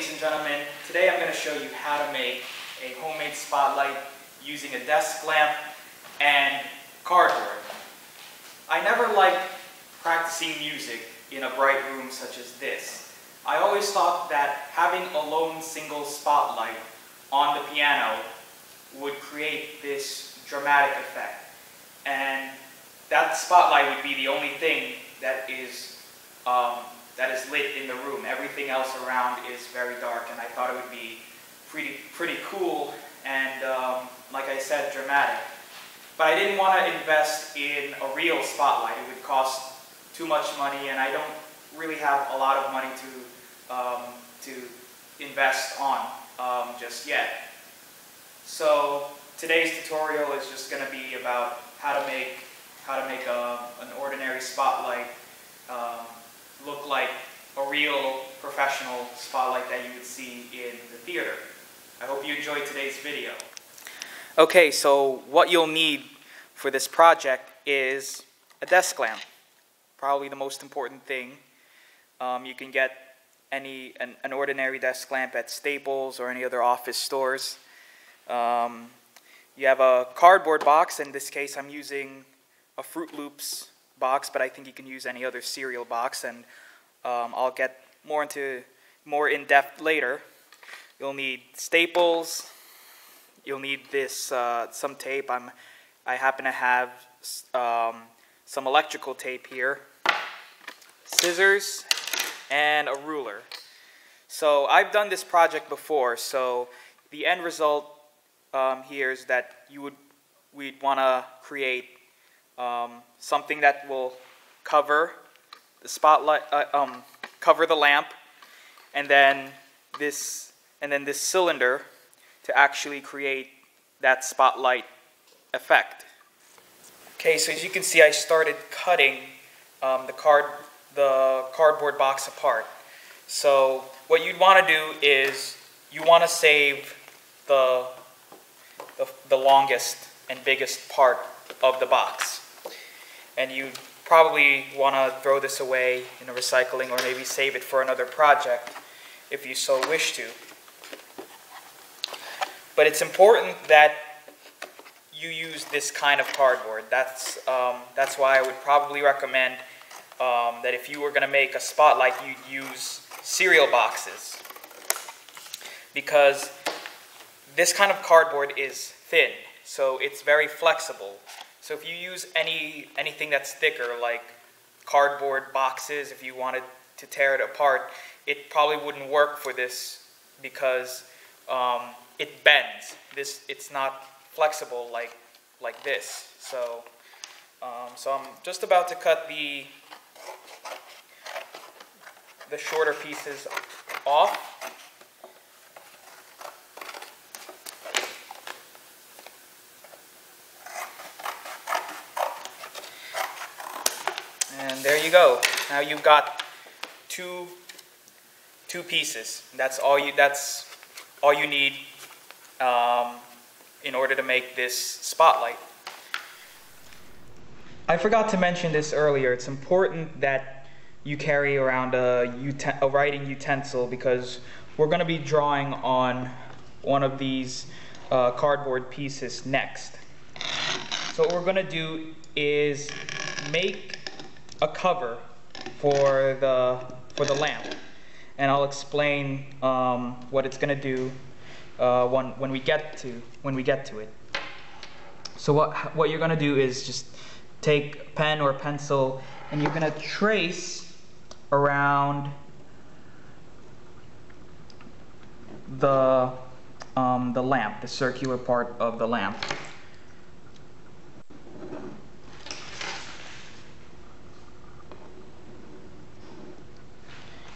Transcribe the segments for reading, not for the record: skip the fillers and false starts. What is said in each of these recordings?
ladies and gentlemen. Today I'm going to show you how to make a homemade spotlight using a desk lamp and cardboard. I never liked practicing music in a bright room such as this. I always thought that having a lone single spotlight on the piano would create this dramatic effect. And that spotlight would be the only thing that is lit in the room. Everything else around is very dark, and I thought it would be pretty cool and, like I said, dramatic. But I didn't want to invest in a real spotlight. It would cost too much money, and I don't really have a lot of money to invest on just yet. So today's tutorial is just going to be about how to make an ordinary spotlight look like a real professional spotlight that you would see in the theater. I hope you enjoyed today's video. Okay, so what you'll need for this project is a desk lamp. Probably the most important thing. You can get an ordinary desk lamp at Staples or any other office stores. You have a cardboard box. In this case, I'm using a Fruit Loops box, but I think you can use any other cereal box, and I'll get more in depth later. You'll need staples. You'll need this some tape. I happen to have some electrical tape here, scissors, and a ruler. So I've done this project before. So the end result here is that we'd want to create something that will cover the spotlight, cover the lamp, and then this cylinder to actually create that spotlight effect. Okay, so as you can see, I started cutting the cardboard box apart. So what you'd want to do is you want to save the longest and biggest part of the box. And you probably want to throw this away in a recycling, or maybe save it for another project if you so wish to. But it's important that you use this kind of cardboard. That's why I would probably recommend that if you were going to make a spotlight, you'd use cereal boxes, because this kind of cardboard is thin, so it's very flexible. So if you use anything that's thicker, like cardboard boxes, if you wanted to tear it apart, it probably wouldn't work for this, because it bends. It's not flexible like this. So I'm just about to cut the shorter pieces off. And there you go. Now you've got two pieces. That's all you need in order to make this spotlight. I forgot to mention this earlier. It's important that you carry around a writing utensil, because we're going to be drawing on one of these cardboard pieces next. So what we're going to do is make a cover for the lamp, and I'll explain what it's going to do when we get to it. So what you're going to do is just take a pen or pencil, and you're going to trace around the lamp, the circular part of the lamp.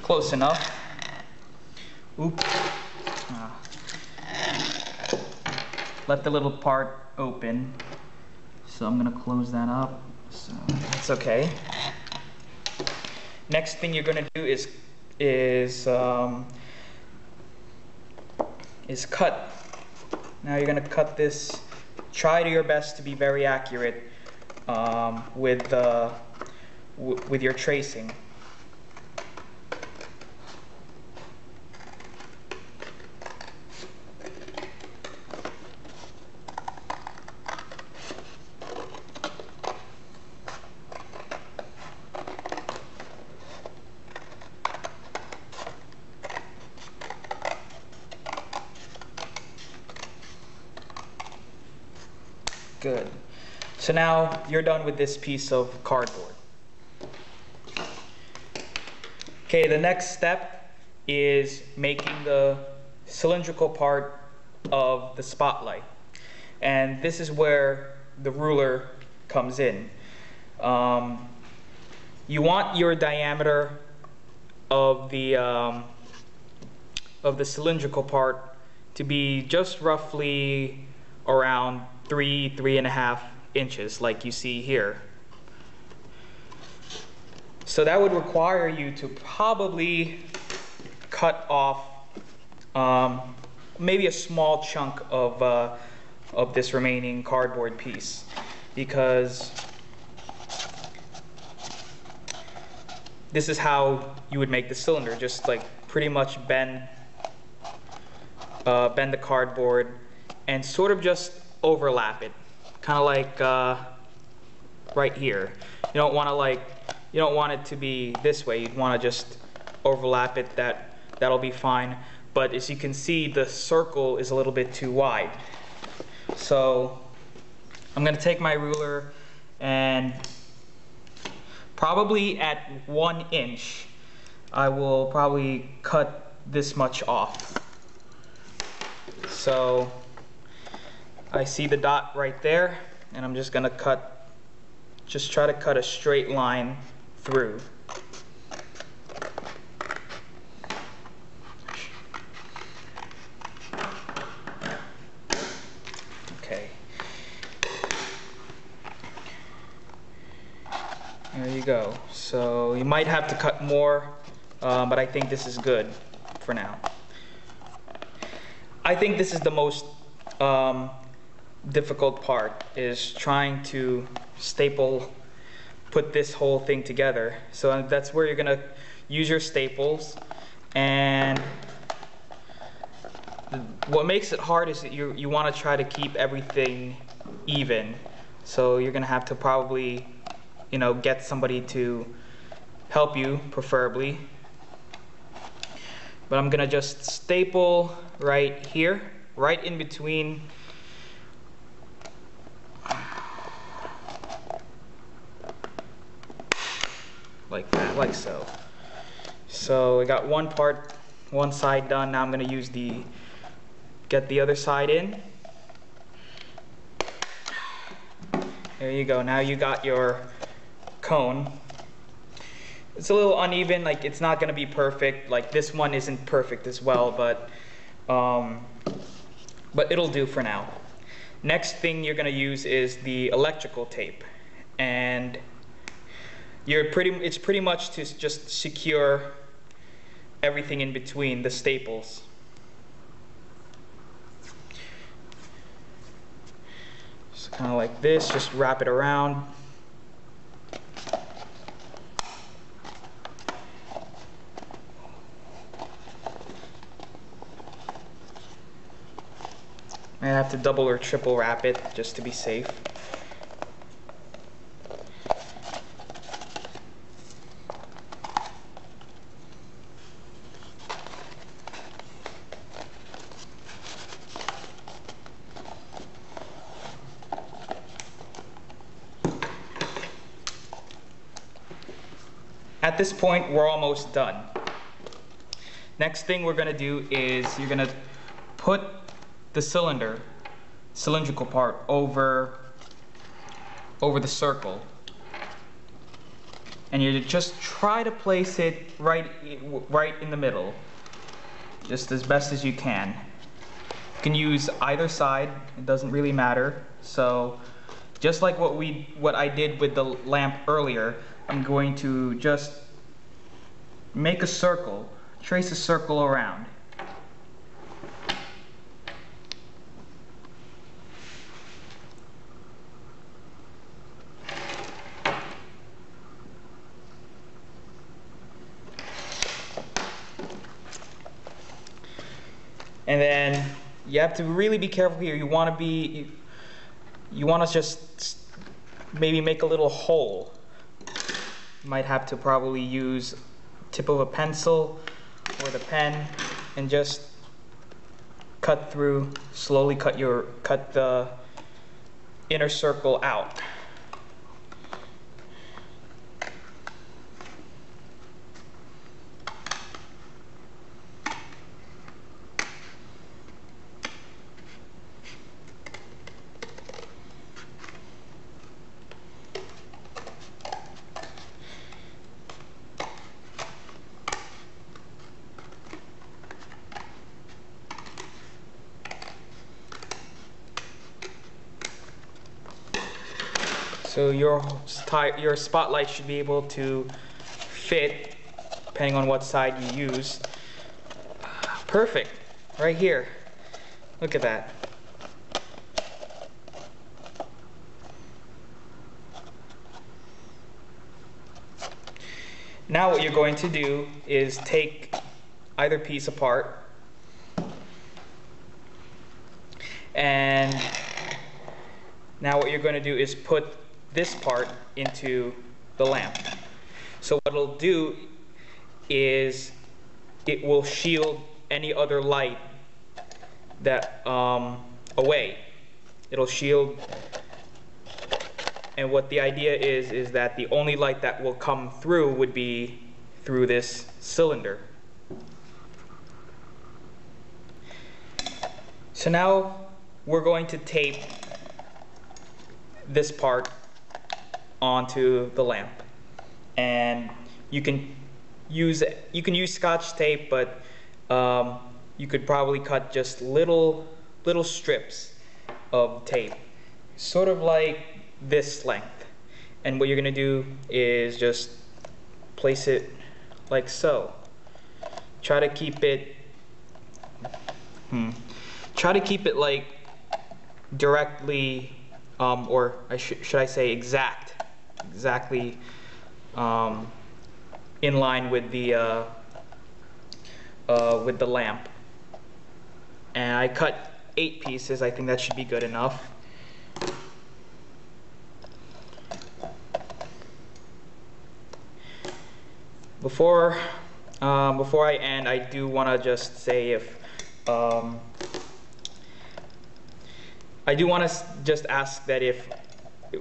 Close enough. Oops. Let the little part open. So I'm going to close that up. So that's okay. Next thing you're going to do is cut. Now you're going to cut this. Try to your best to be very accurate with your tracing. Good. So now you're done with this piece of cardboard. Okay, the next step is making the cylindrical part of the spotlight. And this is where the ruler comes in. You want your diameter of the cylindrical part to be just roughly around 3.5 inches, like you see here. So that would require you to probably cut off maybe a small chunk of this remaining cardboard piece, because this is how you would make the cylinder. Just like pretty much bend the cardboard and sort of just overlap it, kind of like right here. You don't want it to be this way. You'd want to just overlap it. That'll be fine. But as you can see, the circle is a little bit too wide. So I'm going to take my ruler and probably at 1 inch, I will probably cut this much off. So I see the dot right there, and I'm just going to try to cut a straight line through. Okay. There you go. So you might have to cut more, but I think this is good for now. I think this is the most difficult part, is trying to put this whole thing together. So that's where you're gonna use your staples, and what makes it hard is that you want to try to keep everything even. So you're gonna have to probably, get somebody to help you, preferably. But I'm gonna just staple right here, right in between. Like that, like so. So I got one side done. Now I'm gonna get the other side in. There you go. Now you got your cone. It's a little uneven, like it's not gonna be perfect. Like this one isn't perfect as well, but it'll do for now. Next thing you're gonna use is the electrical tape, and it's pretty much to just secure everything in between the staples. So kind of like this, just wrap it around. I have to double or triple wrap it just to be safe. At this point, we're almost done. Next thing we're going to do is you're going to put the cylindrical part over the circle, and you just try to place it right in the middle, just as best as you can. You can use either side, it doesn't really matter. So just like what I did with the lamp earlier, I'm going to just make a circle, trace a circle around. And then you have to really be careful here. You want to just maybe make a little hole. You might have to probably use tip of a pencil or the pen and just cut through, slowly cut the inner circle out. So your spotlight should be able to fit, depending on what side you use. Perfect, right here. Look at that. Now what you're going to do is take either piece apart, and now what you're going to do is put this part into the lamp. So what it'll do is it will shield any other light that away. It'll shield, and what the idea is that the only light that will come through would be through this cylinder. So now we're going to tape this part onto the lamp, and you can use Scotch tape, but you could probably cut just little strips of tape, sort of like this length. And what you're gonna do is just place it like so. Try to keep it like directly, or should I say exactly in line with the lamp. And I cut 8 pieces. I think that should be good enough. Before I end, I do want to just say if I do want to just ask that if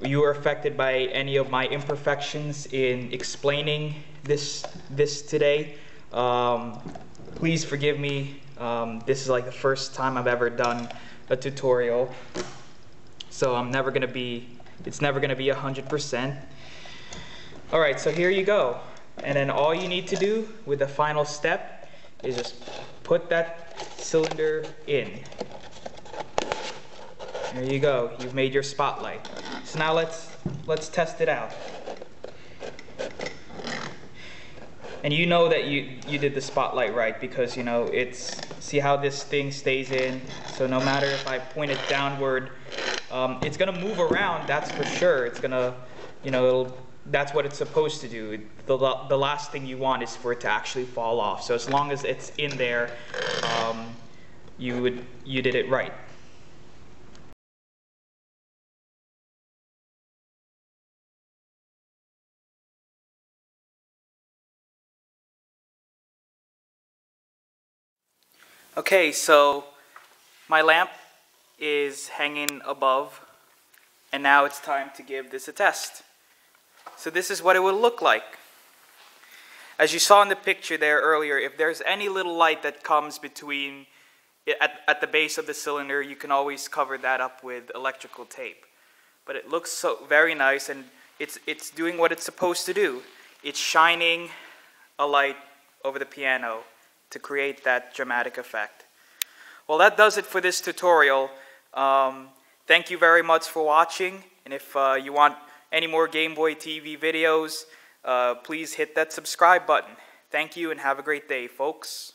you are affected by any of my imperfections in explaining this today, please forgive me. This is like the first time I've ever done a tutorial, so it's never gonna be 100%. All right, so here you go. And then all you need to do with the final step is just put that cylinder in. There you go. You've made your spotlight. So now let's test it out. And you know that you did the spotlight right, because you know see how this thing stays in. So no matter if I point it downward, it's gonna move around. That's for sure. It's gonna, that's what it's supposed to do. The last thing you want is for it to actually fall off. So as long as it's in there, you did it right. Okay, so my lamp is hanging above, and now it's time to give this a test. So this is what it would look like. As you saw in the picture there earlier, if there's any little light that comes between at the base of the cylinder, you can always cover that up with electrical tape. But it looks so very nice, and it's doing what it's supposed to do. It's shining a light over the piano to create that dramatic effect. Well, that does it for this tutorial. Thank you very much for watching, and if you want any more GameboyTV videos, please hit that subscribe button. Thank you, and have a great day, folks.